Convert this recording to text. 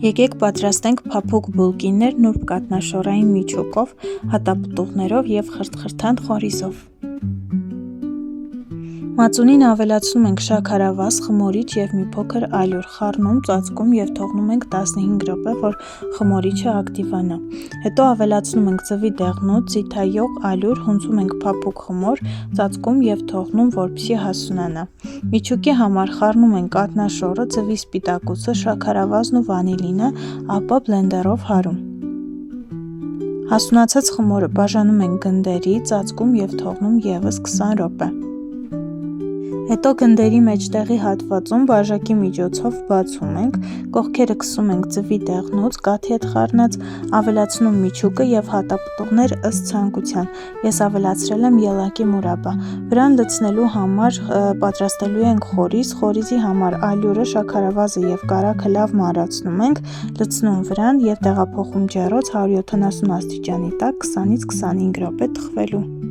Եկեք պատրաստենք փափուկ բուլկիներ նուրբ կաթնաշոռային միջուկով, հատապտուղներով և խրթխրթան խորիզով։ Մածունին ավելացնում ենք շաքարավազ, խմորիչ և մի փոքր ալյուր, խառնում, ծածկում և թողնում ենք 15 րոպե, որ խմորիչը ակտիվանա։ Հետո ավելացնում ենք ձվի դեղնուց, ձիթայող ալյուր, հունձում ենք փափուկ խմոր, ծածկում և թողնում, որպեսզի հասունանա։ Միջուկի համար խառնում ենք կաթնաշոռը, ձվի սպիտակուցը, շաքարավազն ու վանիլինը, ապա բլենդերով հարում։ Հասունացած խմորը բաժանում ենք գնդերի, ծածկում և թողնում ևս 20 րոպե։ Հետո գնդերի մեջտեղի հատվածում բաժակի միջոցով բացում ենք, կողքերը քսում ենք ձվի դեղնուց, կաթի հետ խառնած, ավելացնում միջուկը և հատապտուղներ ըստ ցանկության։ Ես ավելացրել եմ ելակի մուրաբա։ Վրան լցնելու համար պատրաստելու ենք խորիզ, խորիզի համար ալյուրը, շաքարավազը և կարագը լավ մարացնում ենք, լցնում վրան և տեղափոխում ջեռոց 170 աստիճանի տակ 20-ից 25 րոպե թխվելու։